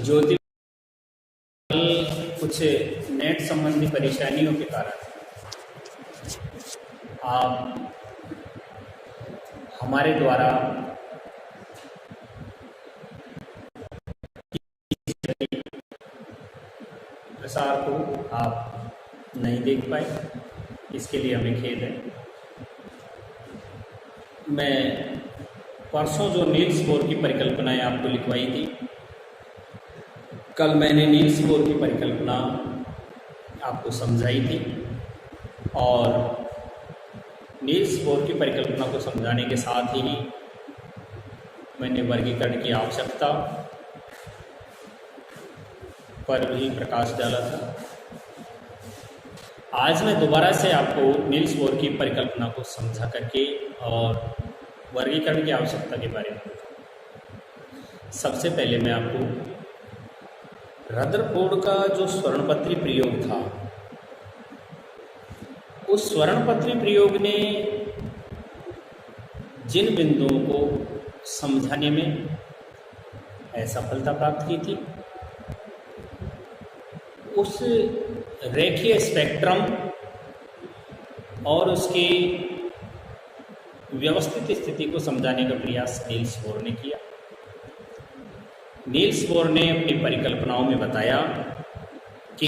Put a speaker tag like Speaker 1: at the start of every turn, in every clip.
Speaker 1: ज्योति कुछ नेट संबंधी परेशानियों के कारण आप हमारे द्वारा प्रसार को आप नहीं देख पाए, इसके लिए हमें खेद है। मैं परसों जो नील्स बोर की परिकल्पनाएं आपको लिखवाई थी, कल मैंने नील्स बोर की परिकल्पना आपको समझाई थी और नील्स बोर की परिकल्पना को समझाने के साथ ही मैंने वर्गीकरण की आवश्यकता पर भी प्रकाश डाला था। आज मैं दोबारा से आपको नील्स बोर की परिकल्पना को समझा करके और वर्गीकरण की आवश्यकता के बारे में बताऊं। सबसे पहले मैं आपको रदरफोर्ड का जो स्वर्णपत्री प्रयोग था, उस स्वर्णपत्री प्रयोग ने जिन बिंदुओं को समझाने में असफलता प्राप्त की थी, उस रेखीय स्पेक्ट्रम और उसकी व्यवस्थित स्थिति को समझाने का प्रयास नील्स बोर ने किया। नील्स बोर ने अपनी परिकल्पनाओं में बताया कि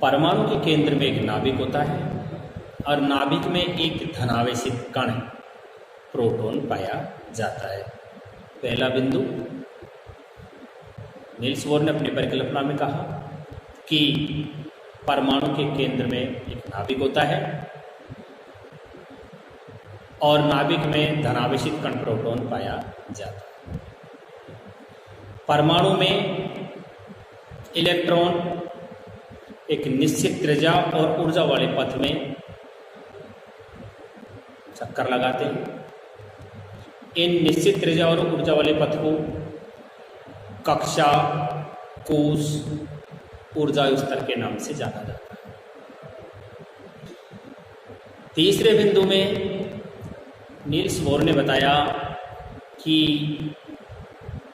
Speaker 1: परमाणु के केंद्र में एक नाभिक होता है और नाभिक में एक धनावेशित कण प्रोटॉन पाया जाता है। पहला बिंदु, नील्स बोर ने अपनी परिकल्पना में कहा कि परमाणु के केंद्र में एक नाभिक होता है और नाभिक में धनावेशित कण प्रोटॉन पाया जाता है। परमाणु में इलेक्ट्रॉन एक निश्चित त्रिज्या और ऊर्जा वाले पथ में चक्कर लगाते हैं। इन निश्चित त्रिज्या और ऊर्जा वाले पथ को कक्षा, कोश, ऊर्जा स्तर के नाम से जाना जाता है। तीसरे बिंदु में नील्स बोर ने बताया कि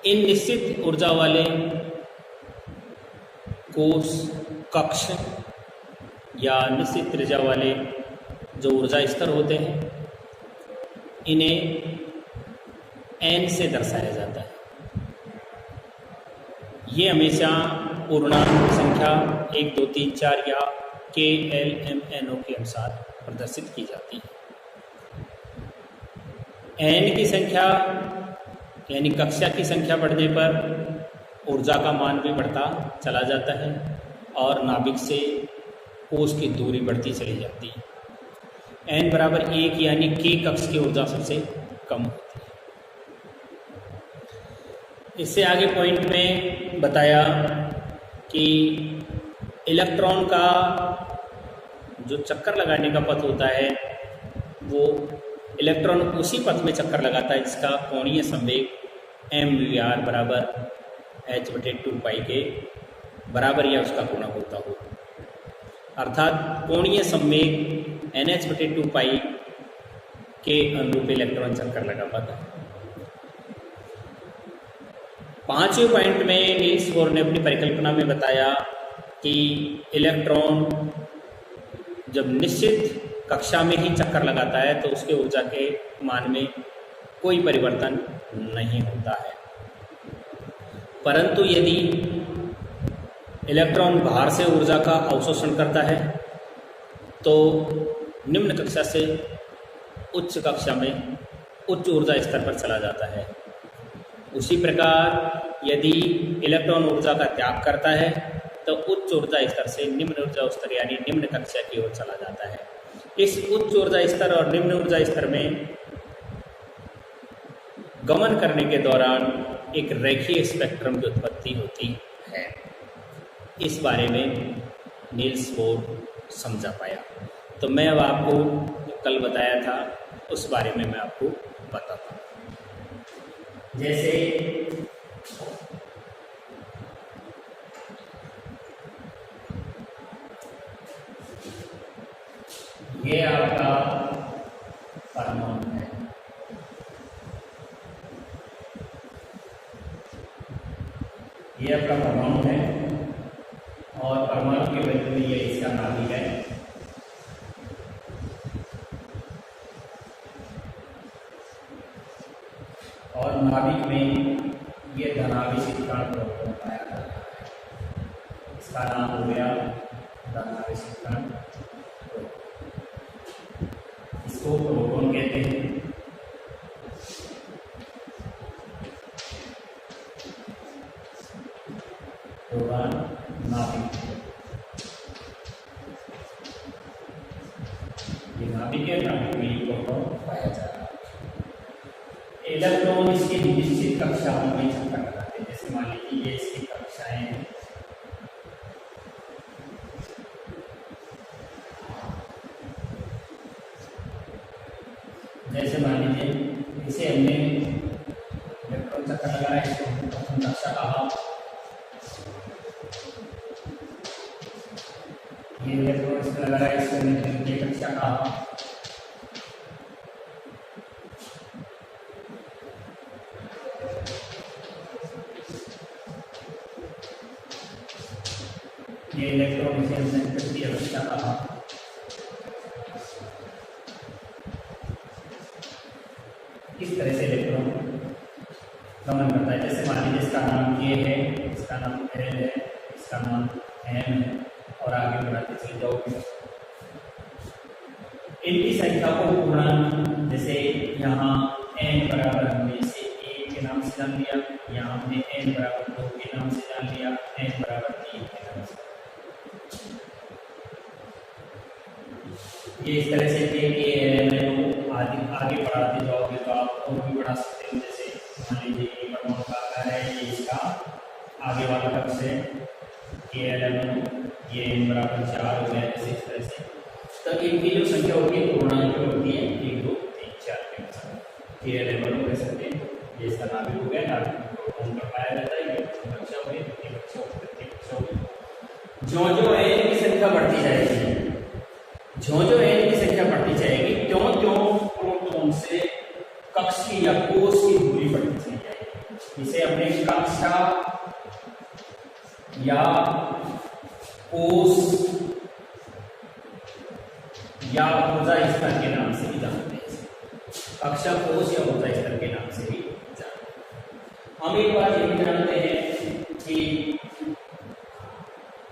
Speaker 1: इन निश्चित ऊर्जा वाले कोश, कक्ष या निश्चित त्रिज्या वाले जो ऊर्जा स्तर होते हैं, इन्हें n से दर्शाया जाता है। ये हमेशा पूर्णांक संख्या 1, 2, 3, 4 या k, l, m, n, o के अनुसार प्रदर्शित की जाती है। n की संख्या यानी कक्षा की संख्या बढ़ने पर ऊर्जा का मान भी बढ़ता चला जाता है और नाभिक से कोश की दूरी बढ़ती चली जाती है। n बराबर 1 यानी k कक्ष की ऊर्जा सबसे कम होती है। इससे आगे पॉइंट में बताया कि इलेक्ट्रॉन का जो चक्कर लगाने का पथ होता है, वो इलेक्ट्रॉन उसी पथ में चक्कर लगाता है जिसका कोणीय संवेग mvr बराबर h/2π के बराबर या उसका गुणक होता हो। अर्थात कोणीय संवेग nh/2π के अनुरूप इलेक्ट्रॉन चक्कर लगा पाता है। पांचवें पॉइंट में नील्स बोर ने अपनी परिकल्पना में बताया कि इलेक्ट्रॉन जब निश्चित कक्षा में ही चक्कर लगाता है तो उसके ऊर्जा के मान में कोई परिवर्तन नहीं होता है, परंतु यदि इलेक्ट्रॉन बाहर से ऊर्जा का अवशोषण करता है तो निम्न कक्षा से उच्च कक्षा में उच्च ऊर्जा स्तर पर चला जाता है। उसी प्रकार यदि इलेक्ट्रॉन ऊर्जा का त्याग करता है तो उच्च ऊर्जा स्तर से निम्न ऊर्जा स्तर यानी निम्न कक्षा की ओर चला जाता है। इस उच्च ऊर्जा स्तर और निम्न ऊर्जा स्तर में गमन करने के दौरान एक रेखीय स्पेक्ट्रम की उत्पत्ति होती है। इस बारे में नील्स बोर समझा पाया। तो मैं अब आपको कल बताया था उस बारे में मैं आपको बताता हूँ। जैसे ये आपका परमाणु है। ये आपका परमाणु है और परमाणु के मध्य में ये इसका नाभिक है। और नाभिक में ये धनावेशित कण प्रोटॉन पाया जाता है। इसका नाम हो गया धनावेशित कण। इसको प्रोटॉन कहते हैं। प्रोटॉन नाभिक, ये नाभिक है, नाभिक में प्रोटॉन पाया जाता है। इलेक्ट्रॉन इसकी निश्चित कक्षाओं में चक्कर लगाते हैं। जैसे मान लीजिए ये इसकी कक्षाएं हैं, जैसे मान लीजिए इसे हमने इलेक्ट्रॉन चक्कर लगाया, इसको हमने प्रथम कक्षा कहा। ये इलेक्ट्रॉन इसमें लगा रहा है, इसको हमने द्वितीय कक्षा कहा। ये इलेक्ट्रॉन इसे हमने तृतीय कक्षा कहा। इस तरह से इलेक्ट्रॉन गमन करता है। जैसे मान लीजिए इसका नाम ये है, इसका नाम एल है, इसका नाम एम है, और आगे बढ़ाते चले जाओगे। इनकी संख्या को पूर्णांक, जैसे यहाँ n बराबर हमने इसे 1 के नाम से जान लिया, यहाँ हमने n बराबर 2 के नाम से जान लिया, n बराबर 3 के नाम से। ये इस तरह से आगे बढ़ाते जाओगे तो आप और भी बढ़ा सकते हो। जैसे मान लीजिए ये परमाणु का आकार है, ये इसका आगे वाला कक्ष है, ये 11, ये n बराबर 4 हो गया। जैसे इस तरह से तो इनकी जो संख्या होती है पूर्णांक में होती है 1, 2, 3, 4 के अनुसार। ये 11 कह सकते हैं। ये इसका नाभिक हो गया, नाभिक को प्रोटॉन पर पाया जाता है। ये कक्षा हो गई, द्वितीय कक्षा हो गई, तृतीय कक्षा हो गई। जो n की संख्या बढ़ती जाएगी, जो n की संख्या बढ़ती जाएगी, त्यों प्रोटॉन से कक्षीय या कोश की दूरी बढ़ती चली जाएगी। इसे अपने कक्षा या कोश या ऊर्जा स्तर के नाम से भी जानते हैं। कक्षा, कोश या ऊर्जा स्तर के नाम से भी जानते हैं। हम एक बात ये भी जानते हैं कि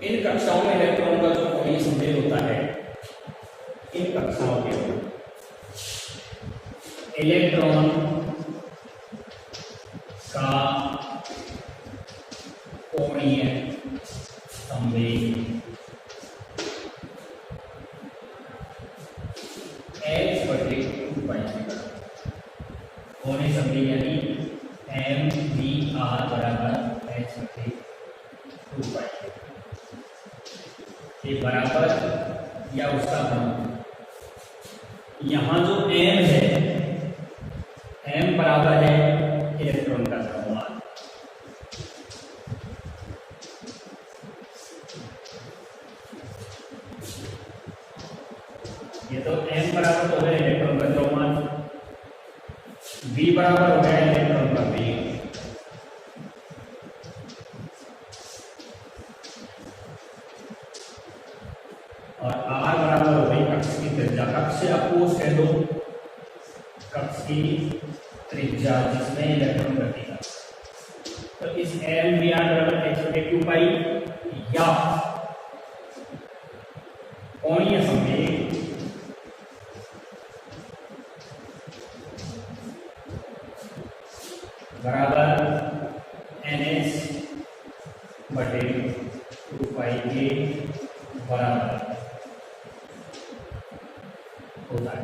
Speaker 1: इन कक्षाओं में इलेक्ट्रॉन का जो कोणीय संवेग होता है, इन कक्षाओं के इलेक्ट्रॉन का कोणीय संवेग कोणीय संवेग यानी mvr बराबर h/2π, ये बराबर या उसका गुणा। यहाँ जो m है, m बराबर है इलेक्ट्रॉन का द्रव्यमान। ये तो m बराबर तो है इलेक्ट्रॉन का द्रव्यमान, v बराबर हो गया इलेक्ट्रॉन का वेग, और r बराबर हो गई कक्ष की त्रिज्या। कक्ष या कोश है दो, कक्ष की त्रिज्या जिसमें इलेक्ट्रॉन गति का। तो इस mvr बराबर h/2π या कोणीय संवेग बराबर ns/2π के बराबर होता है।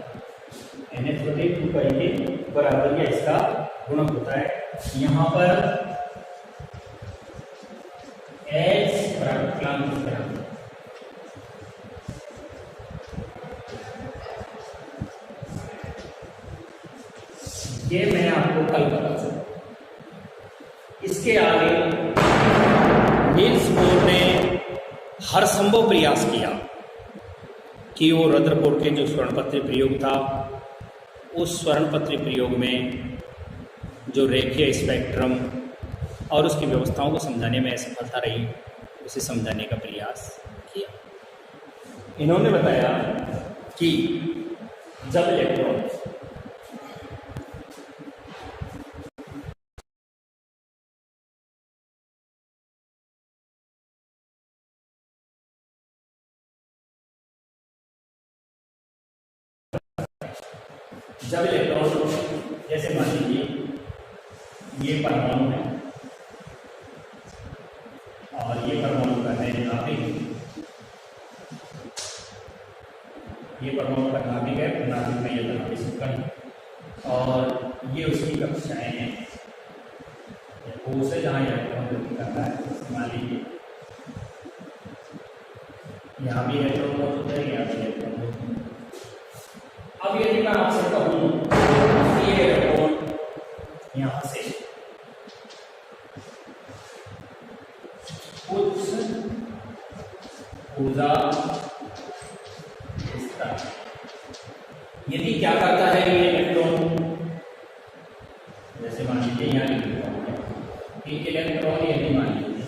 Speaker 1: ns/2π के बराबर या इसका गुणक होता है। यहाँ पर h बराबर क्लांत बराबर ये मैं आपको कल बता सकता। इसके आगे नील्स बोर ने हर संभव प्रयास किया कि वो रदरफोर्ड के जो स्वर्णपत्री प्रयोग था, उस स्वर्णपत्री प्रयोग में जो रेखीय स्पेक्ट्रम और उसकी व्यवस्थाओं को समझाने में असफलता रही, उसे समझाने का प्रयास किया। इन्होंने बताया कि जब इलेक्ट्रॉन जैसे मान लीजिए ये परमाणु है और ये परमाणु का है नाभिक, ये परमाणु का नाभिक है, नाभिक में ये नाभिक कण और ये उसकी कक्षाएं हैं, से जहाँ इलेक्ट्रॉन गति करता है। मान लीजिए यहाँ भी इलेक्ट्रॉन मौजूद है, यहाँ भी इलेक्ट्रॉन मौजूद है। अब यदि मैं आपसे कहूँ ये इलेक्ट्रॉन यहाँ से उच्च ऊर्जा यदि क्या करता है ये इलेक्ट्रॉन, जैसे मान लीजिए यहाँ इलेक्ट्रॉन है, एक इलेक्ट्रॉन यदि मान लीजिए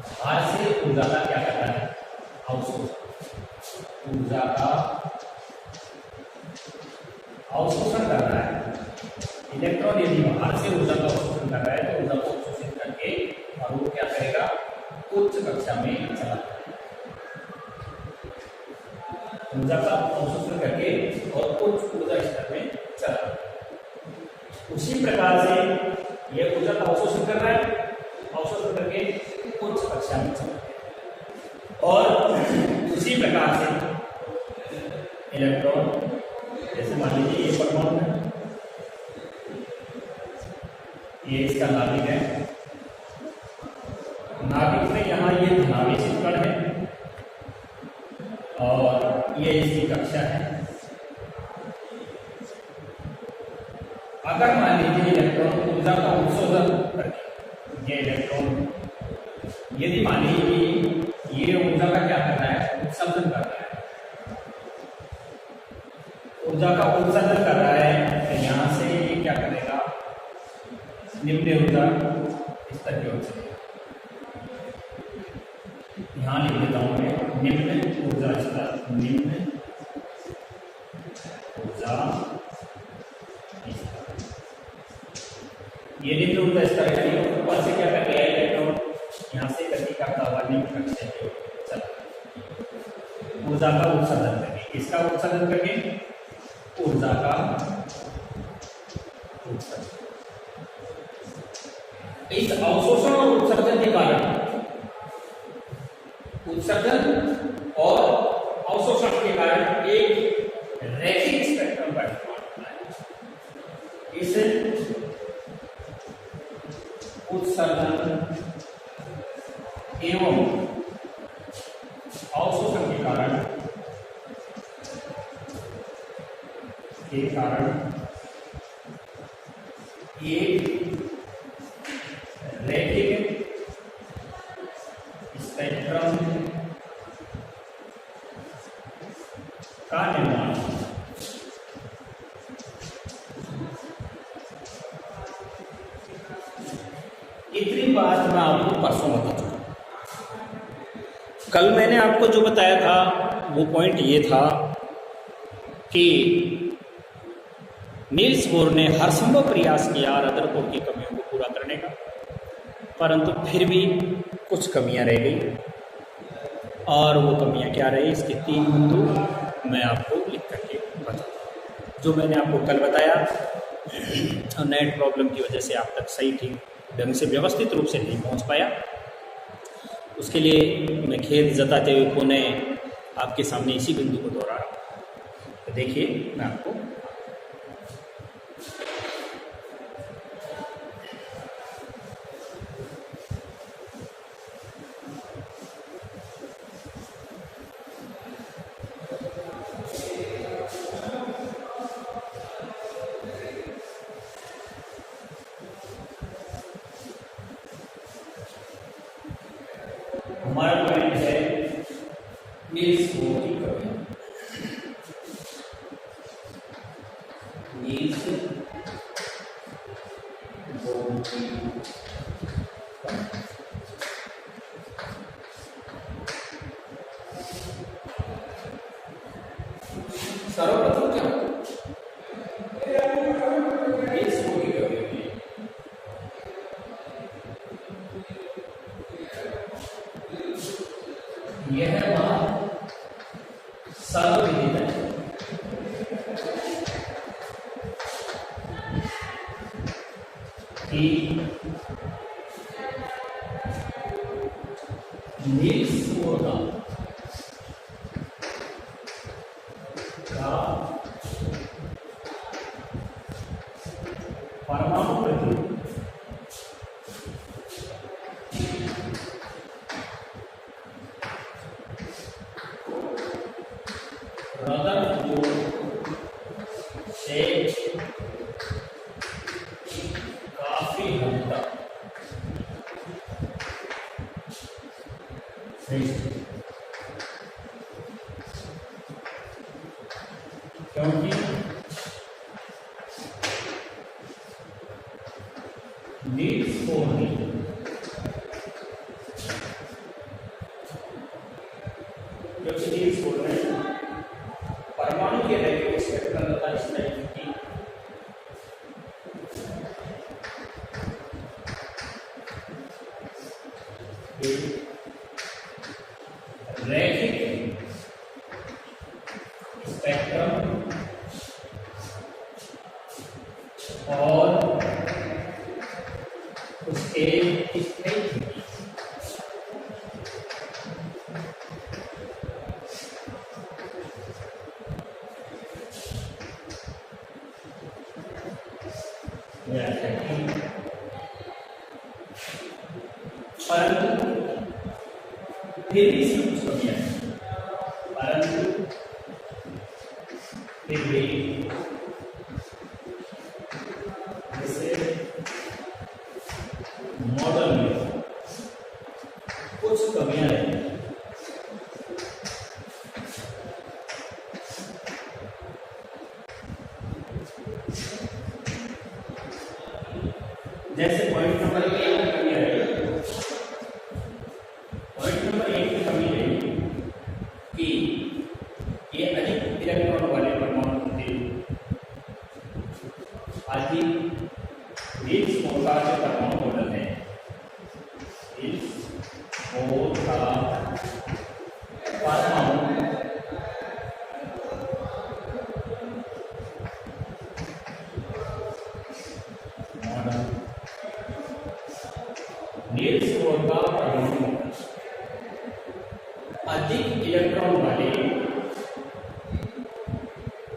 Speaker 1: बाहर से ऊर्जा का क्या करता है, अवशोषण, ऊर्जा का अवशोषण कर रहा है। इलेक्ट्रॉन यदि बाहर से ऊर्जा का अवशोषण कर रहा है तो ऊर्जा को अवशोषित करके और वो क्या करेगा, उच्च कक्षा में चला जाएगा। ऊर्जा का अवशोषण करके और उच्च ऊर्जा स्तर में चला जाएगा। उसी प्रकार से यह ऊर्जा का अवशोषण कर रहा है, अवशोषण करके उच्च कक्षा में चला जाएगा। और उसी प्रकार से इलेक्ट्रॉन, जैसे मान लीजिए ये परमाणु है, ये इसका नाभिक है, नाभिक में यहाँ ये धनावेशित कण है और ये इसकी कक्षा है। अगर मान लीजिए इलेक्ट्रॉन ऊर्जा का उत्सर्जन करके, ये इलेक्ट्रॉन यदि मान लीजिए ये ऊर्जा का क्या करता है, उत्सर्जन कर रहा है, ऊर्जा का उत्सर्जन कर रहा है, तो यहाँ से ये क्या करेगा, निम्न ऊर्जा स्तर की ओर चलेगा। यहाँ लिख देता हूँ मैं, निम्न ऊर्जा स्तर, निम्न ऊर्जा स्तर। ये निम्न ऊर्जा स्तर है, ऊपर से क्या कर रहा है इलेक्ट्रॉन, यहाँ से गति करता हुआ निम्न कक्षा की ओर चला, ऊर्जा का उत्सर्जन करके। किसका उत्सर्जन करके, ऊर्जा का उत्सर्जन। इस अवशोषण और उत्सर्जन के कारण, उत्सर्जन और अवशोषण के कारण एक रैखिक स्पेक्ट्रम का निर्माण होता है। इस उत्सर्जन एवं अवशोषण के कारण एक रैखिक स्पेक्ट्रम का निर्माण। इतनी बात मैं आपको परसों बता चुका। कल मैंने आपको जो बताया था वो पॉइंट ये था कि नील्स बोर ने हर संभव प्रयास किया रदरफोर्ड की कमियों को पूरा करने का, परंतु फिर भी कुछ कमियां रह गई। और वो कमियां क्या रही, इसके 3 बिंदु मैं आपको लिख करके बताऊँ। जो मैंने आपको कल बताया, नेट प्रॉब्लम की वजह से आप तक सही ठीक ढंग से व्यवस्थित रूप से नहीं पहुंच पाया, उसके लिए मैं खेद जताते हुए पुनः आपके सामने इसी बिंदु को दोहरा रहा हूँ। तो देखिए मैं आपको हमारा पॉइंट है नील्स बोर की कमी। नील्स बोर की कि नील्स बोर का परमाणु प्रतिरूप रदरफोर्ड से काफी हद तक श्रेष्ठ, क्योंकि नील्स बोर ने परमाणु के इलेक्ट्रिक स्पेक्ट्रम तथा स्पेक्ट्रम की रैखिक स्पेक्ट्रम और उसके परंतु फिर भी सब कुछ हो गया, परंतु फिर भी जैसे मॉडल में कुछ कमियां रही, जैसे पॉइंट नंबर 1 की कमी है, पॉइंट नंबर 1 की कमी है कि ये अधिक इलेक्ट्रॉन वाले परमाणु होते हैं। आदि नील्स बोर का जो परमाणु मॉडल है, नील्स बोर का परमाणु मॉडल, नील्स बोर का परमाणु अधिक इलेक्ट्रॉन वाले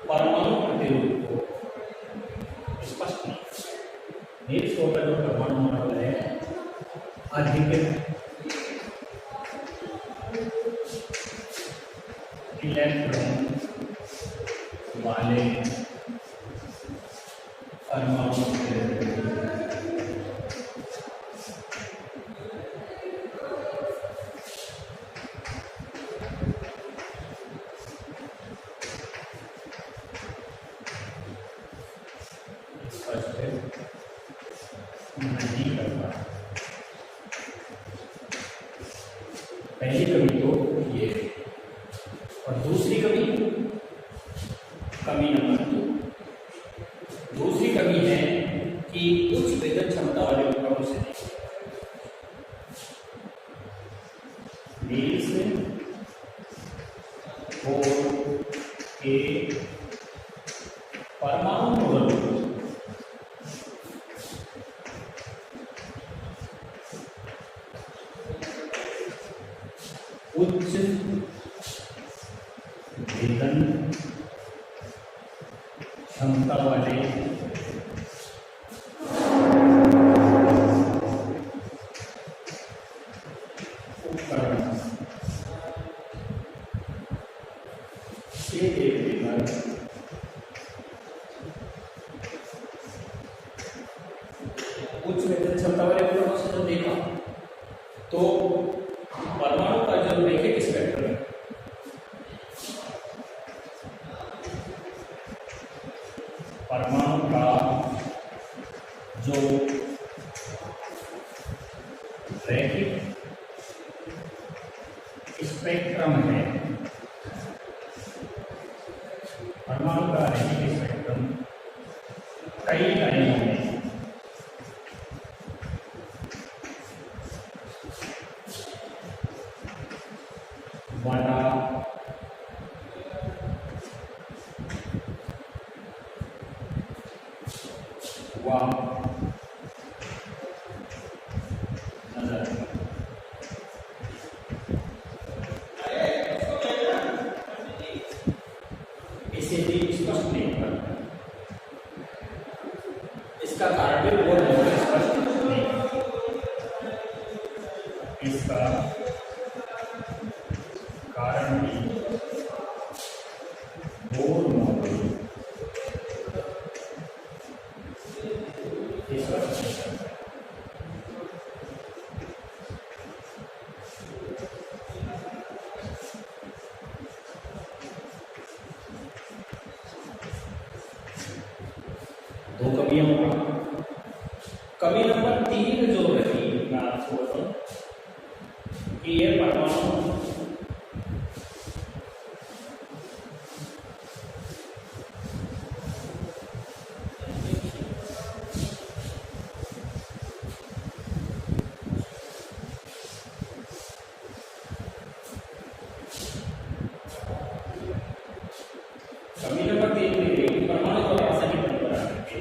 Speaker 1: परमाणु प्रतिरूप को स्पष्ट नहीं। नील्स बोर का जो परमाणु मॉडल है अधिक इलेक्ट्रॉन वाले परमाणु नहीं करता। पहली कमी तो ये, और दूसरी कमी, कमी नंबर 2, दूसरी कमी है कि उच्च विद्युत क्षमता वाले उपकरणों से नील्स बोर के परमाणु मॉडल उच्च भेदन क्षमता वाले उपकरण से देखने पर उच्च भेदन क्षमता वाले उपकरणों से जब देखा तो परमाणु का जो रैखिक स्पेक्ट्रम है, परमाणु का जो रैखिक स्पेक्ट्रम है, परमाणु का रैखिक स्पेक्ट्रम कई लाइनों में बड़ा हुआ कारण भी बोर मॉडल स्पष्ट नहीं है। इसका कारण भी बोर मॉडल दो कमियां होंगी। कमी नंबर 3 जो रही, मैं आपको बताऊं कि ये परमाणु कमी नंबर 3 में परमाणु को रासायनिक बंध बना करके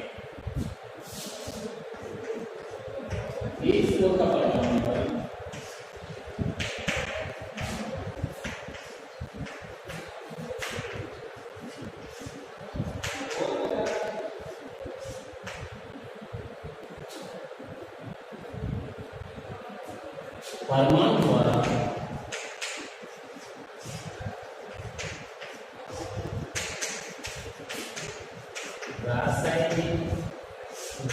Speaker 1: एक स्रोत का परमाणु परमाणु द्वारा रासायनिक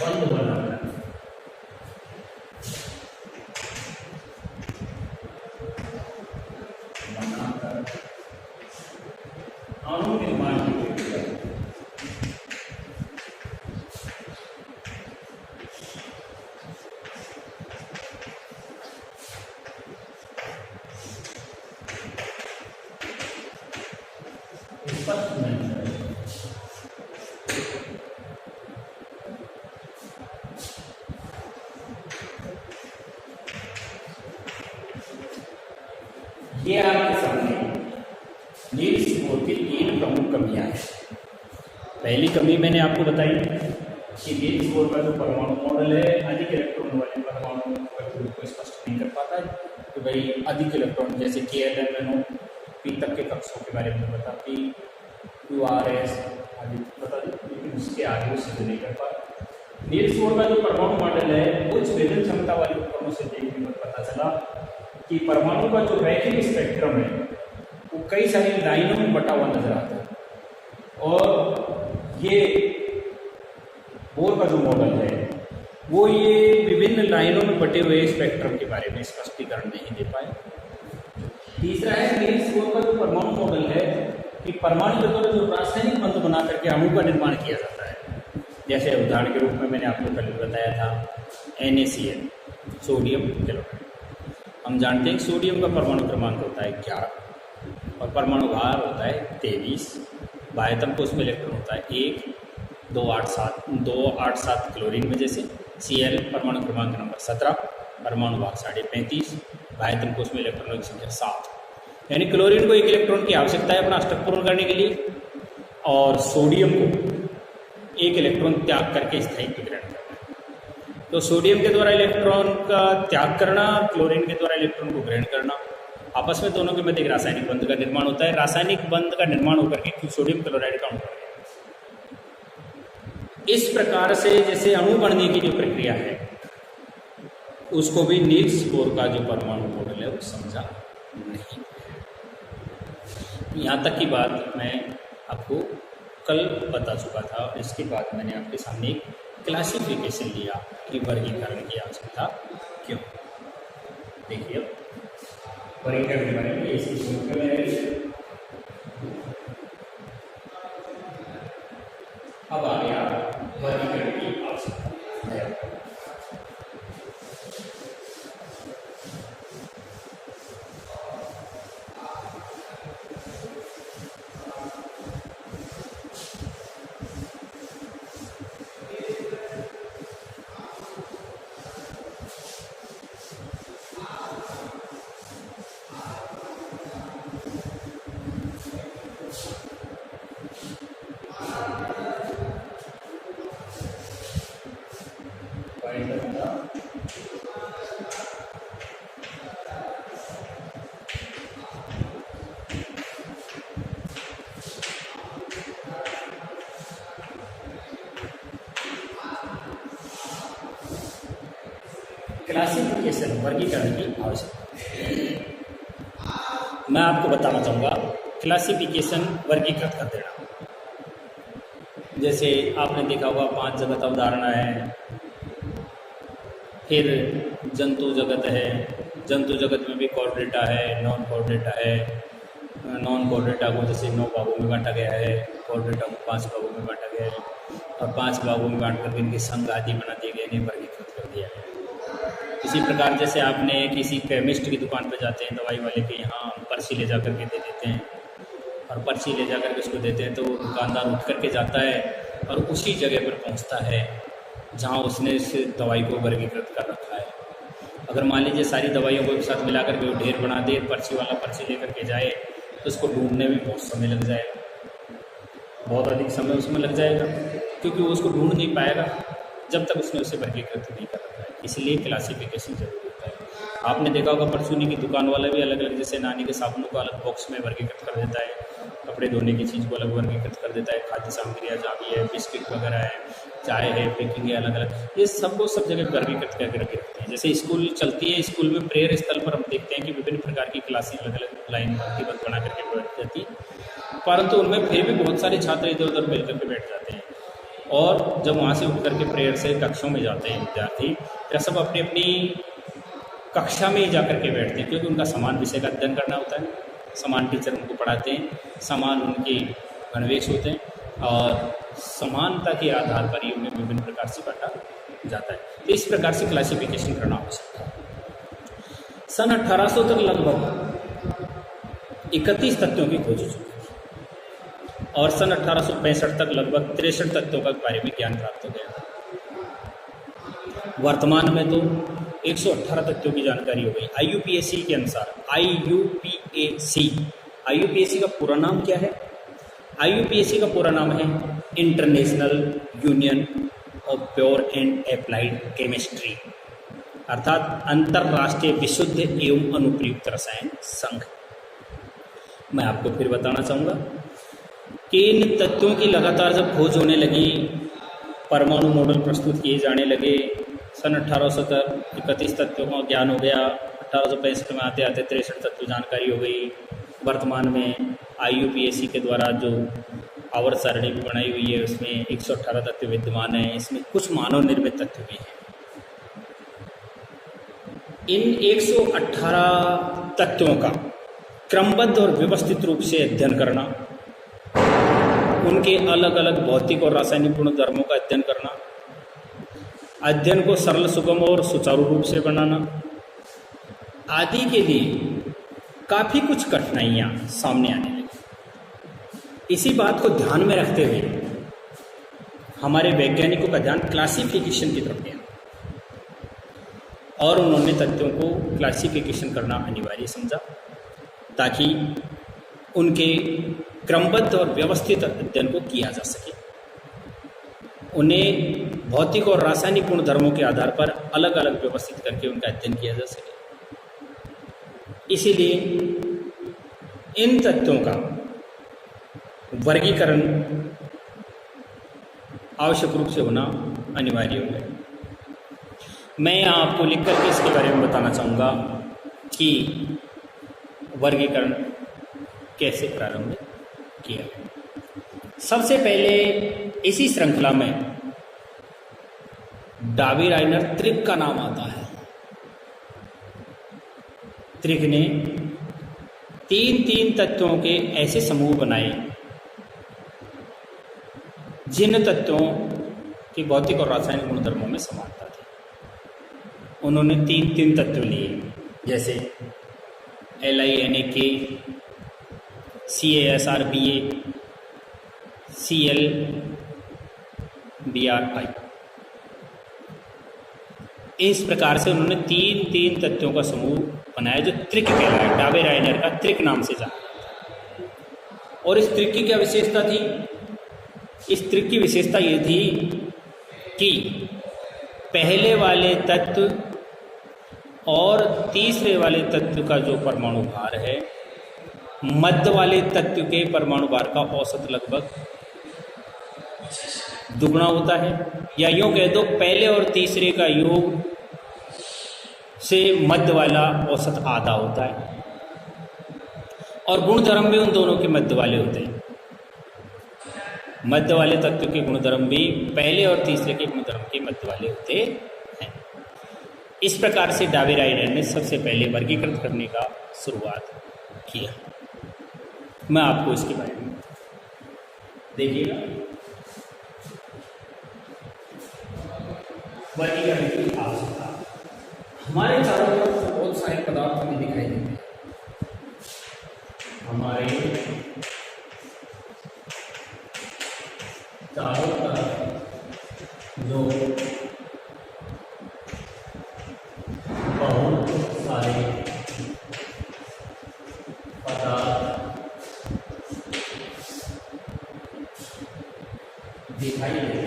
Speaker 1: बंध बनाकर अणु निर्माण की प्रक्रिया स्पष्ट नहीं है। ये आपके सामने नील्स बोर की 3 प्रमुख कमियां हैं। पहली कमी मैंने आपको बताई कि नील्स बोर का जो परमाणु मॉडल है अधिक इलेक्ट्रॉन वाले परमाणु का ग्रुप को स्पष्ट नहीं कर पाता है कि भाई अधिक इलेक्ट्रॉन जैसे KLMNO पी तक के कक्षों के बारे में बता, पी QRS आदि बता दी, लेकिन उसके आगे वो सिद्ध नहीं कर पाता। नील्स बोर का जो परमाणु मॉडल है उच्च विभेदन क्षमता वाले उपकरणों से देखने पर पता चला कि परमाणु का जो रैखिक स्पेक्ट्रम है वो कई सारी लाइनों में बटा हुआ नजर आता है, और ये बोर का जो मॉडल है वो ये विभिन्न लाइनों में बटे हुए स्पेक्ट्रम के बारे में स्पष्टीकरण नहीं दे पाए। तीसरा है नील्स बोर का जो परमाणु मॉडल है कि परमाणु के द्वारा जो रासायनिक बंध बना करके अणु का निर्माण किया जाता है, जैसे उदाहरण के रूप में मैंने आपको पहले बताया था NaCl सोडियम क्लोराइड। हम जानते हैं सोडियम का परमाणु क्रमांक होता है 11 और परमाणु भार होता है 23, बाह्यतम कोश में इलेक्ट्रॉन होता है 1, 287 क्लोरीन में जैसे Cl परमाणु क्रमांक नंबर 17, परमाणु भार 35.5, बाह्यतम कोश में इलेक्ट्रॉनों की संख्या 7। यानी क्लोरीन को 1 इलेक्ट्रॉन की आवश्यकता है अपना अष्टक पूर्ण करने के लिए, और सोडियम को 1 इलेक्ट्रॉन त्याग करके स्थायित्व ग्रहण करना है। तो सोडियम के द्वारा इलेक्ट्रॉन का त्याग करना, क्लोरीन के द्वारा इलेक्ट्रॉन को ग्रहण करना, आपस में दोनों के मध्य एक रासायनिक बंध का निर्माण होता है। रासायनिक बंध का निर्माण होकर के सोडियम क्लोराइड का अणु बन गया। इस प्रकार से जैसे अणु बनने की जो प्रक्रिया है उसको भी नील्स बोर का जो परमाणु मॉडल है वो समझा नहीं। यहाँ तक की बात मैं आपको कल बता चुका था, और इसके बाद मैंने आपके सामने एक क्लासिफिकेशन लिया कि वर्गीकरण की आवश्यकता क्यों। देखिए वर्गीकरण के बारे में इसी सूत्र में अब आ गया वर्गीकरण की आवश्यकता। क्लासिफिकेशन वर्गीकरण की आवश्यकता। मैं आपको बताना चाहूँगा क्लासिफिकेशन वर्गीकृत कर देना। जैसे आपने देखा होगा 5 जगत अवधारणा है, फिर जंतु जगत है, जंतु जगत में भी कॉर्डेटा है, नॉन कॉर्डेटा है। नॉन कॉर्डेटा को जैसे 9 भागों में बांटा गया है, कॉर्डेटा को 5 भागों में बांटा गया है और 5 भागों में बांट करके इनके संघ आदि बना दिए गए, इन्हें वर्गीकृत कर दिया है। इसी प्रकार जैसे आपने किसी केमिस्ट की दुकान पर जाते हैं, दवाई वाले के यहाँ पर्ची ले जा करके दे देते हैं और पर्ची ले जा करके उसको देते हैं, तो दुकानदार उठ करके जाता है और उसी जगह पर पहुँचता है जहाँ उसने इस दवाई को वर्गीकृत कर रखा है। अगर मान लीजिए सारी दवाइयों को एक साथ मिला करके वो ढेर बना दे, पर्ची वाला पर्ची लेकर के जाए, तो उसको ढूंढने में बहुत समय लग जाएगा, बहुत अधिक समय उसमें लग जाएगा, क्योंकि वो उसको ढूंढ नहीं पाएगा जब तक उसने उसे वर्गीकृत नहीं कर रखा है। इसलिए क्लासिफिकेशन जरूरी होता है। आपने देखा होगा परचूनी की दुकान वाला भी अलग अलग, जैसे नानी के साबुनों को अलग बॉक्स में वर्गीकृत कर देता है, कपड़े धोने की चीज़ को अलग वर्गीकृत कर देता है, खाद्य सामग्रियाँ जहाँ भी है, बिस्किट वगैरह है, चाय है, पेकिंग है, अलग अलग, ये सबको सब जगह वर्गीकृत करके रखते हैं। जैसे स्कूल चलती है, स्कूल में प्रेयर स्थल पर हम देखते हैं कि विभिन्न प्रकार की क्लासें अलग अलग लाइन पंक्तिबद्ध बना करके बैठ जाती है, परंतु उनमें फिर भी बहुत सारे छात्र इधर उधर मिल करके बैठ जाते हैं और जब वहाँ से उठ करके प्रेयर से कक्षों में जाते हैं विद्यार्थी, फिर सब अपनी अपनी कक्षा में ही जा करके बैठते हैं, क्योंकि उनका समान विषय का अध्ययन करना होता है, समान टीचर उनको पढ़ाते हैं, समान उनके गणवेश होते हैं और समानता के आधार पर ही उन्हें विभिन्न प्रकार से बांटा जाता है। तो इस प्रकार से क्लासिफिकेशन करना आवश्यक है। सन 1800 तक लगभग 31 तत्वों की खोज हो चुकी है और सन 1865 तक लगभग 63 तत्वों के बारे में ज्ञान प्राप्त हो गया। वर्तमान में तो 118 तत्वों की जानकारी हो गई। IUPAC के अनुसार, IUPAC का पूरा नाम क्या है? IUPAC का पूरा नाम है international union of pure and applied chemistry, अर्थात अंतरराष्ट्रीय विशुद्ध एवं अनुप्रयुक्त रसायन संघ। मैं आपको फिर बताना चाहूँगा कि इन तत्वों की लगातार जब खोज होने लगी, परमाणु मॉडल प्रस्तुत किए जाने लगे, सन 1800 तक 31 तत्वों का ज्ञान हो गया, 1865 में आते आते 63 तत्व जानकारी हो गई। वर्तमान में IUPAC के द्वारा जो आवर्त सारणी भी बनाई हुई है उसमें 118 तत्व विद्यमान है, इसमें कुछ मानव निर्मित तत्व भी हैं। इन 118 तत्वों का क्रमबद्ध और व्यवस्थित रूप से अध्ययन करना, उनके अलग अलग भौतिक और रासायनिक गुणधर्मों का अध्ययन करना, अध्ययन को सरल, सुगम और सुचारू रूप से बनाना आदि के लिए काफ़ी कुछ कठिनाइयाँ सामने आने लगी। इसी बात को ध्यान में रखते हुए हमारे वैज्ञानिकों का ध्यान क्लासिफिकेशन की तरफ गया और उन्होंने तत्वों को क्लासिफिकेशन करना अनिवार्य समझा ताकि उनके क्रमबद्ध और व्यवस्थित अध्ययन को किया जा सके। उन्हें भौतिक और रासायनिक गुणधर्मों के आधार पर अलग अलग व्यवस्थित करके उनका अध्ययन किया जा सके। इसीलिए इन तत्वों का वर्गीकरण आवश्यक रूप से होना अनिवार्य हो गया। मैं यहाँ आपको लिख करके इसके बारे में बताना चाहूँगा कि वर्गीकरण कैसे प्रारंभ किया। सबसे पहले इसी श्रृंखला में डावी राइनर त्रिक का नाम आता है। त्रिक ने 3 तत्वों के ऐसे समूह बनाए जिन तत्वों की भौतिक और रासायनिक गुणधर्मों में समानता थी। उन्होंने 3 तत्व लिए, जैसे LiNaK, CaSrBa, ClBrI। इस प्रकार से उन्होंने 3 तत्वों का समूह बनाया जो त्रिक कहलाया, डावे राइनर का त्रिक नाम से जाना जाता है। और इस त्रिक की क्या विशेषता थी? इस त्रिक की विशेषता ये थी कि पहले वाले तत्व और तीसरे वाले तत्व का जो परमाणु भार है, मध्य वाले तत्व के परमाणु भार का औसत लगभग दुगुना होता है, या यूँ कह दो पहले और तीसरे का योग से मध्य वाला औसत आधा होता है, और गुणधर्म भी उन दोनों के मध्य वाले होते हैं। मध्य वाले तत्व के गुणधर्म भी पहले और तीसरे के गुणधर्म के मध्य वाले होते हैं। इस प्रकार से डावेराइडर ने सबसे पहले वर्गीकृत करने का शुरुआत किया। मैं आपको इसके बारे में देखिएगा। वर्गीकरण की आवश्यकता। हमारे चारों तरफ बहुत सारे पदार्थ हमें दिखाई देते हैं। हमारे चारों तरफ जो बहुत सारे पदार्थ दिखाई देते हैं,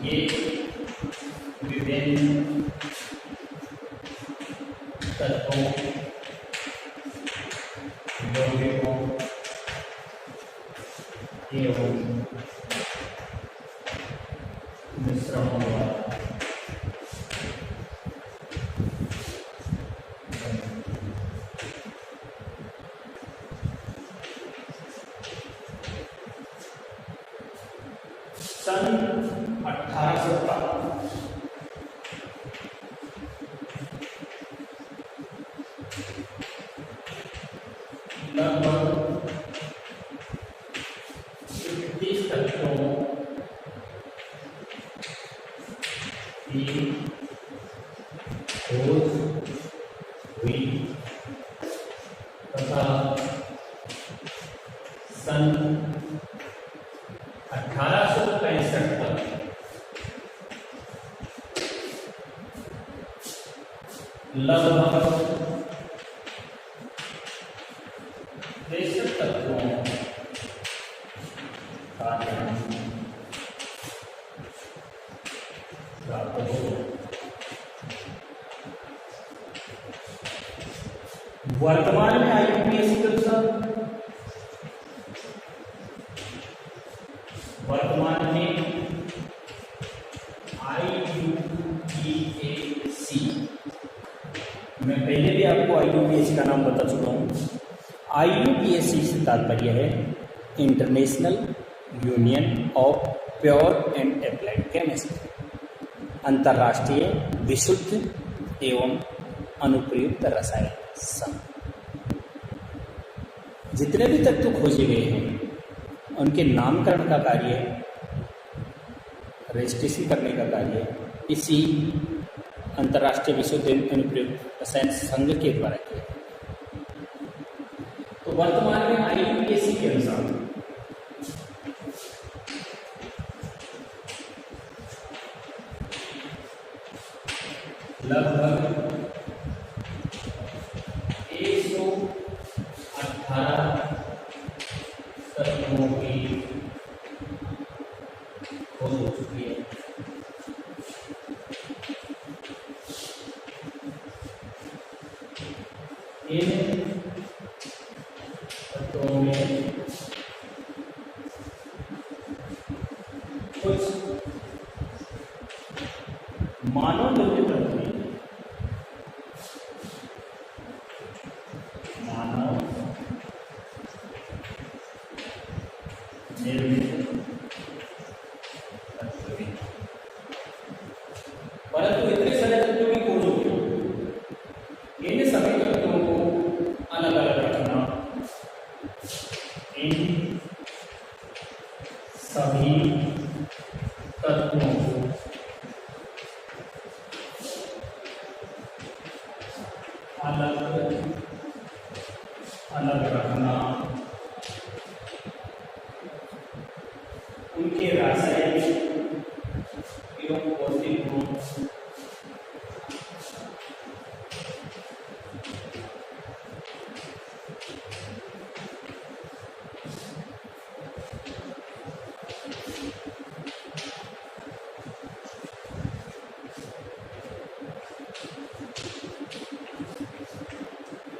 Speaker 1: ये विभिन्न तत्वों, यौगिकों एवं मिश्रणों द्वारा सन 1850 लगभग 30 तत्वों की खोज हुई तथा सन 1865 तक लगभग 63 तत्वों का ज्ञान प्राप्त हो। वर्तमान में IUPAC कक्षा, वर्तमान में IUPAC, मैं पहले भी आपको IUPAC का नाम बता चुका हूँ। IUPAC से तात्पर्य है international union of pure and applied chemistry, अंतर्राष्ट्रीय विशुद्ध एवं अनुप्रयुक्त रसायन संघ। जितने भी तत्व खोजे गए हैं उनके नामकरण का कार्य, रजिस्ट्रेशन करने का कार्य इसी अंतर्राष्ट्रीय विशुद्ध अनुप्रयुक्त रसायन संघ के द्वारा किया। तो वर्तमान में IUPAC के अनुसार लगभग 118 तत्वों की खोज हो चुकी है। इन तत्वों में कुछ मानव निर्मित तत्व हैं, मानव निर्मित तत्व हैं, परंतु इतने सारे तत्वों की खोज होगी, इन सभी तत्वों को अलग अलग रखना, इन सभी तत्वों को अलग अलग रखना, उनके रासायनिक एवं भौतिक गुण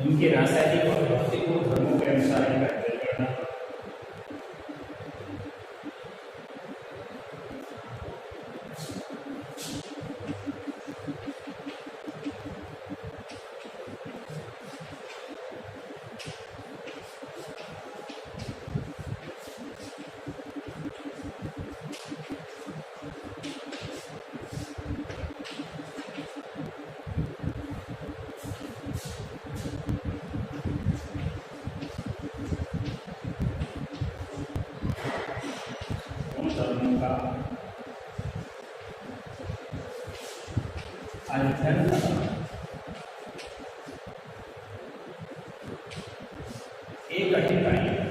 Speaker 1: इनके रासायनिक और भौतिक गुणधर्मों के अनुसार इनका अध्ययन करना, गुणधर्मों का अध्ययन करना एक कठिन कार्य है।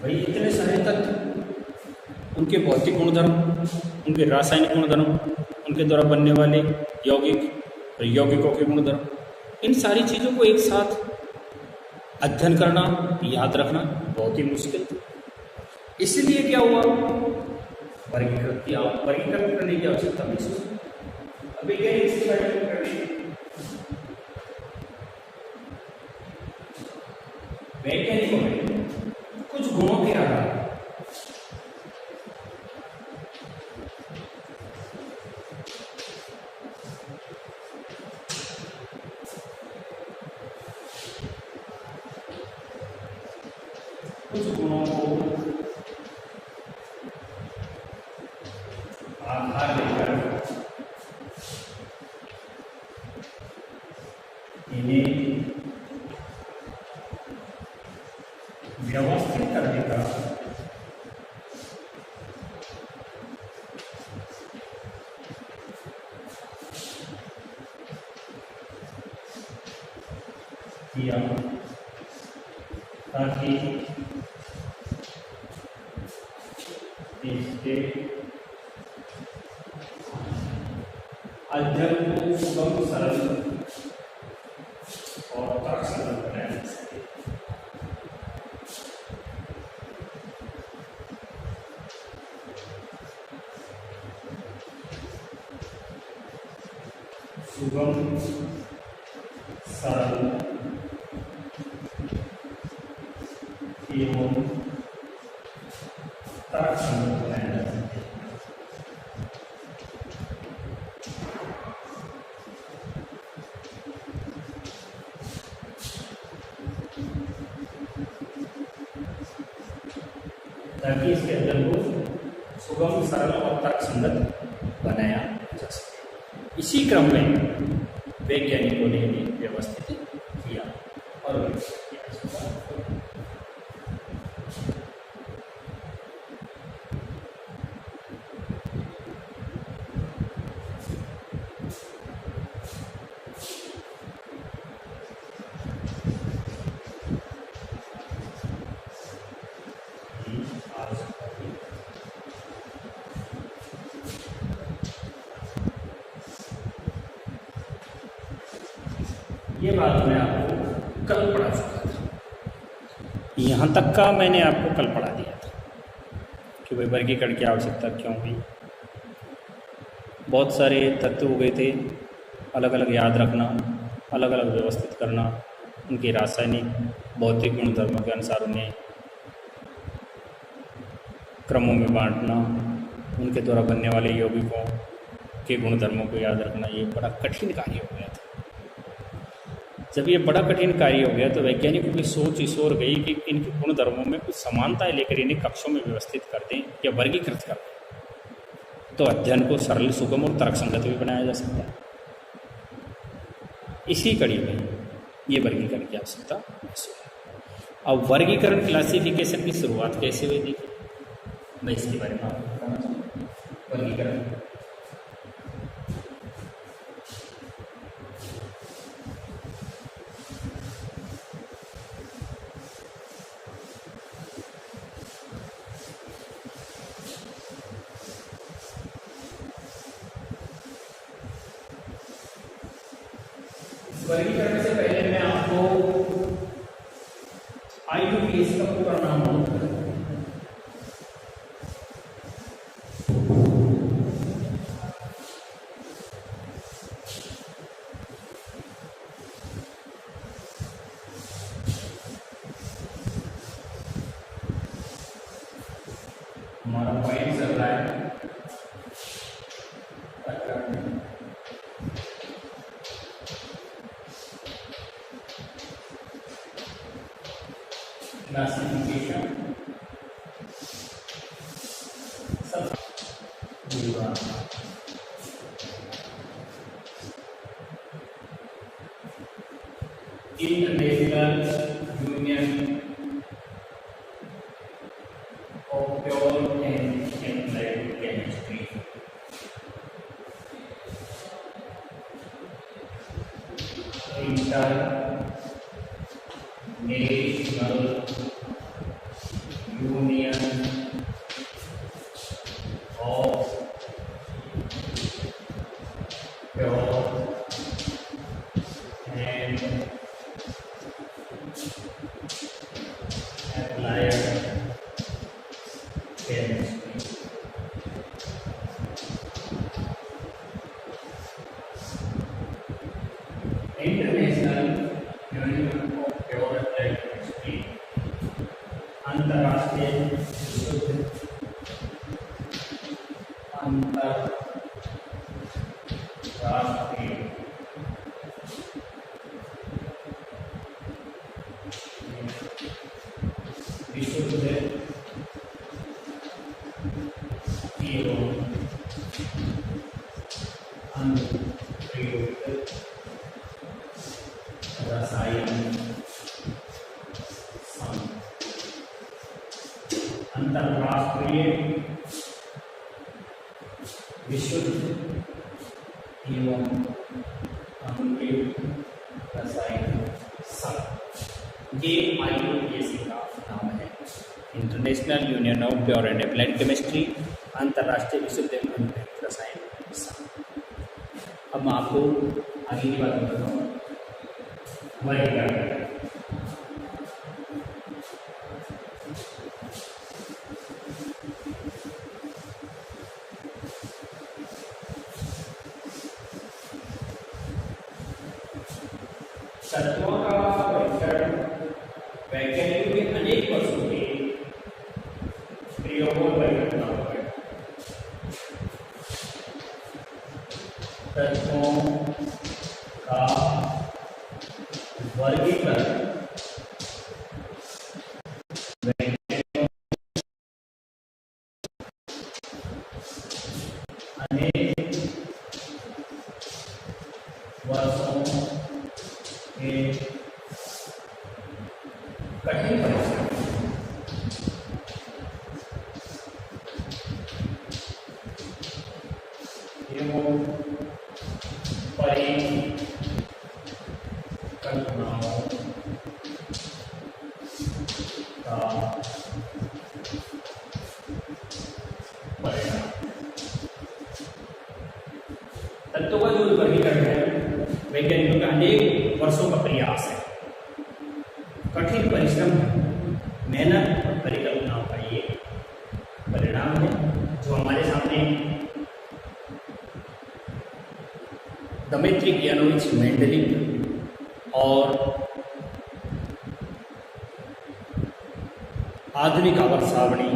Speaker 1: भाई इतने सारे तत्व, उनके भौतिक गुणधर्म, उनके रासायनिक गुणधर्म, उनके द्वारा बनने वाले यौगिक और यौगिकों के गुणधर्म, इन सारी चीज़ों को एक साथ अध्ययन करना, याद रखना बहुत ही मुश्किल था। इसलिए क्या हुआ, वर्गीकरण करने की आवश्यकता महसूस हुई। अभी क्या इसके बारे में वैज्ञानिकों में कुछ गुणों के आधार कुछ गुणों को आधार लेकर इन्हें व्यवस्थित करने का किया ताकि इसके अध्ययन को सुगम, सरल और तर्कसंगत बनाया जा सके। सुगम, सरल एवं तर्कसंगत बनाया जा सके। ताकि इसके अध्ययन को सुगम, सरल और तर्कसंगत बनाया जा सके। इसी क्रम में वैज्ञानिकों ने भी व्यवस्थित किया और ये बात मैं आपको कल पढ़ा चुका था। यहाँ तक का मैंने आपको कल पढ़ा दिया था कि भाई वर्गीकरण की आवश्यकता क्यों हुई। बहुत सारे तत्व हो गए थे, अलग अलग याद रखना, अलग अलग व्यवस्थित करना, उनके रासायनिक भौतिक गुणधर्मों के अनुसार उन्हें क्रमों में बांटना, उनके द्वारा बनने वाले यौगिकों के गुणधर्मों को याद रखना, ये बड़ा कठिन कार्य हो गया था। जब ये बड़ा कठिन कार्य हो गया तो वैज्ञानिकों की सोच इस ओर गई कि इनके गुणधर्मों में कुछ समानताएं लेकर इन्हें कक्षों में व्यवस्थित कर दें या वर्गीकृत कर दें, तो अध्ययन को सरल, सुगम और तर्कसंगत भी बनाया जा सकता है। इसी कड़ी में ये वर्गीकरण की आवश्यकता महसूस है। अब वर्गीकरण क्लासिफिकेशन की शुरुआत कैसे हुई, देखिए मैं इसके बारे में आपको बताना चाहूँगा। वर्गीकरण वर्गीकरण से पहले मैं आपको IUPAC का पूरा नाम बताऊंगा। हमारा पॉइंट चल रहा है क्लासिफिकेशन जीवा international union of pure and applied chemistry, international union of pure and applied chemistry, international union of pure applied chemistry अंतर्राष्ट्रीय विशुद्ध अंतर्राष्ट्रीय विशुद्ध एवं अनुप्रयुक्त रसायन संघ, अंतर्राष्ट्रीय विशुद्ध एवं अनुप्रयुक्त रसायन संघ, ये IUPAC का नाम है, international union of pure and applied chemistry, अंतर्राष्ट्रीय विशुद्ध एवं अनुप्रयुक्त रसायन संघ। अब मैं आपको आगे की बात बताता हूँ, हमारे क्या है। तत्वों का परीक्षण वैज्ञानिकों के अनेक वर्षों के प्रयोगों पर करना होगा। तत्वों का वर्गीकरण वैज्ञानिकों अनेक वर्षों के कठिन परिश्रम एवं परिकल्पनाओं का परिणाम। तत्वों का जो वर्गीकरण है वैज्ञानिकों का अनेक वर्षों का प्रयास है, कठिन परिश्रम, मेहनत और परिकल्पनाओं का ये परिणाम है जो हमारे सामने दमित्री यानोविच मेंडलिक और आधुनिक आवर्त सारणी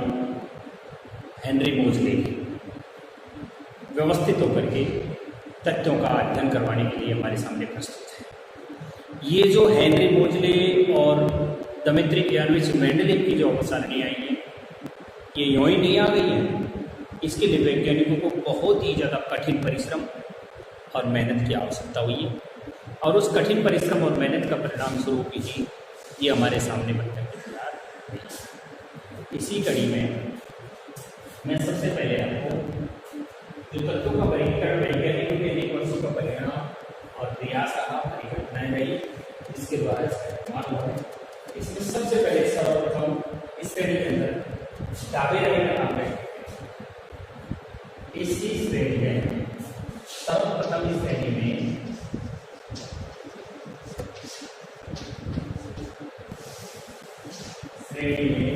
Speaker 1: हेनरी मोजले व्यवस्थित होकर के तथ्यों का अध्ययन करवाने के लिए हमारे सामने प्रस्तुत है। ये जो हेनरी मोजले और दमित्री यानोविच मेंडलिक की जो आवर्त सारणी आई है, ये यूं ही नहीं आ गई है। इसके लिए वैज्ञानिकों को बहुत ही ज़्यादा कठिन परिश्रम और मेहनत की आवश्यकता हुई है, और उस कठिन परिश्रम और मेहनत का परिणाम स्वरूप ही ये हमारे सामने बनकर के तैयार हुई। इसी कड़ी में मैं सबसे पहले आपको जो तत्वों का वर्गीकरण वैज्ञानिकों के अनेक वर्षों का परिणाम और प्रयास रहा, परिघटनाएं रही, इसके द्वारा इसका इस्तेमाल हुआ है। इसमें सबसे पहले सर्वप्रथम इस श्रेणी के अंदर दावे रही का नाम है। इसी श्रेणी में सर्वप्रथम इस श्रेणी में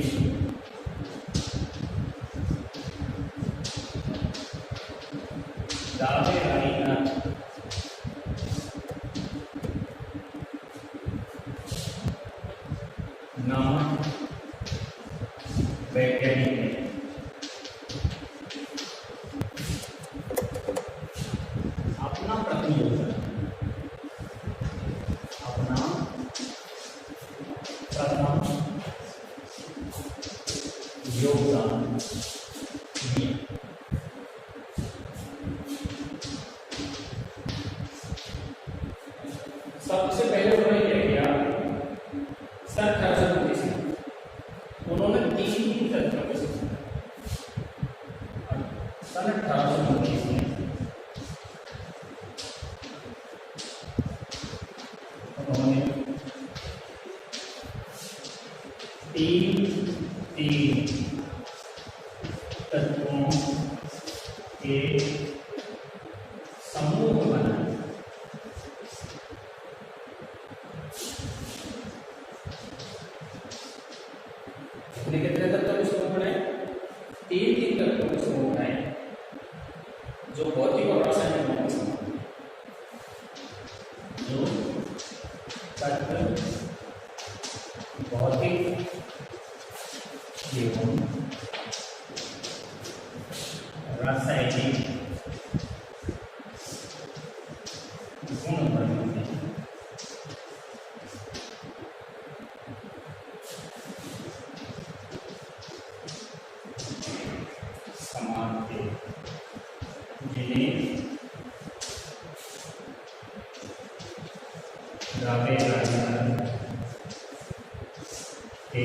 Speaker 1: दावे रही का नाम वैज्ञानिक है। अपना प्रथम योगदान दिया। तीन तत्वों के सन 1829 में उन्होंने तीन तत्वों के समूह बनाए। कितने तत्वों के समूह बनाए? तीन तत्वों के समूह बनाए जो भौतिक और रासायनिक गुणों के समान है। जो तत्व भौतिक एवं रासायनिक गुण बनाते हैं। समान थे जिन्हें द्रव्य रासायन के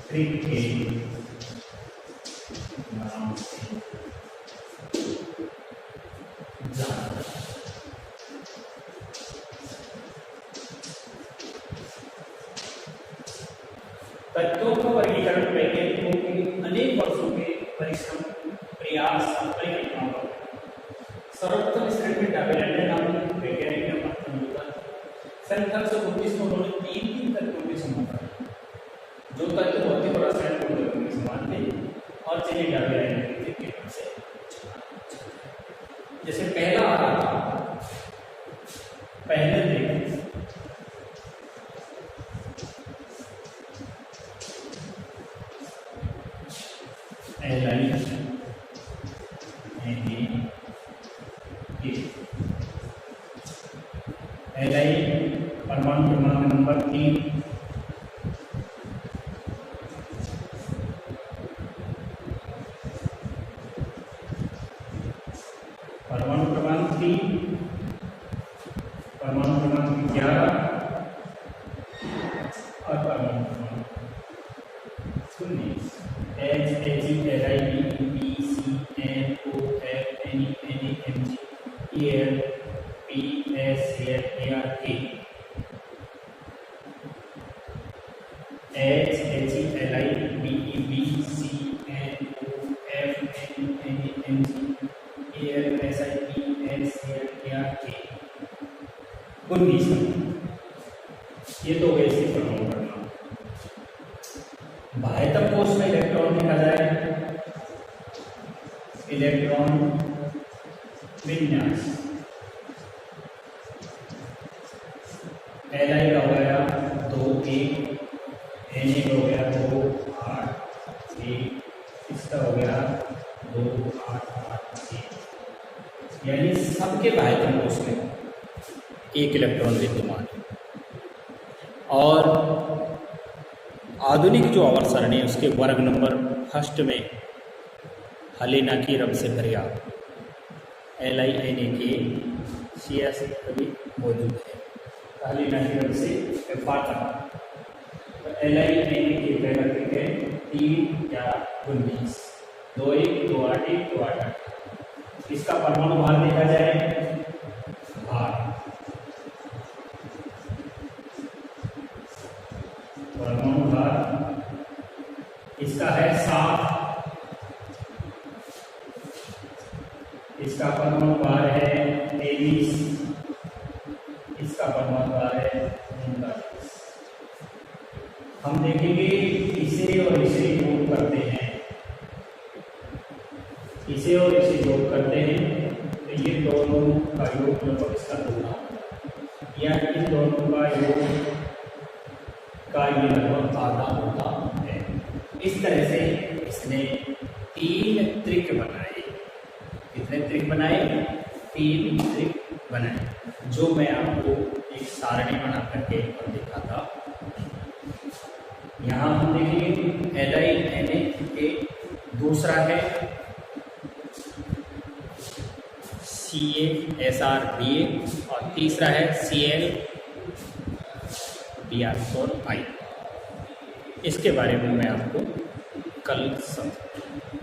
Speaker 1: त्रिक के नाम से जाना। तत्वों का वर्गीकरण वैज्ञानिकों के अनेक वर्षों के परिश्रम, प्रयास और परिकल्पनाओं पर सर्वप्रथम इस ग्रंथ में डाबेलैंडर नामक वैज्ञानिक ने अपना योगदान सन 1829 में उन्होंने तीन तत्वों के समूह बनाए जो तत्व भौतिक और रासायनिक गुणों के समान थे और जिन्हें डाबेलैंडर के नाम से जैसे पहला आ रहा था, पहले देखें एलआई परमाणु क्रमांक नंबर 3, परमाणु क्रमांक 3, परमाणु क्रमांक 11 और परमाणु क्रमांक 19। ये तो वैसे परमाणु क्रमांक। बाह्यतम कोश में इलेक्ट्रॉन लिखा जाए, इलेक्ट्रॉन विन्यास एलआई का हो गया 2 1, Na हो गया 2 8 1, इसका हो गया 2 8 8 1, यानी सबके बाह्यतम कोश में एक इलेक्ट्रॉन विद्यमान है। और आधुनिक जो आवर्त सारणी है उसके वर्ग नंबर फर्स्ट में हलेना की रब से पर्याप्त LINAK अभी मौजूद है। हलेना की रब से फाटा तो LINAK पहला क्लिक है 3 या 19 2 1 2 8 1 2 8 8। इसका परमाणु भार देखा जाए, भार परमाणु भार इसका है 7, इसका परमाणु भार है 23, इसका परमाणु भार है 39। हम देखेंगे इसे और इसे योग करते हैं, इसे और इसे योग करते हैं तो ये दोनों का योग लगभग इसका 2 या इन दोनों का योग का ये लगभग आधा होता है। इस तरह से इसने 3 त्रिक बनाए। कितने त्रिक बनाए? 3 त्रिक बनाए, जो मैं आपको एक सारणी बना करके दिखाता। यहाँ हम देखेंगे LINAK, दूसरा है CaSrBa और तीसरा है ClBr4i। इसके बारे में मैं आपको कल समझाऊंगा।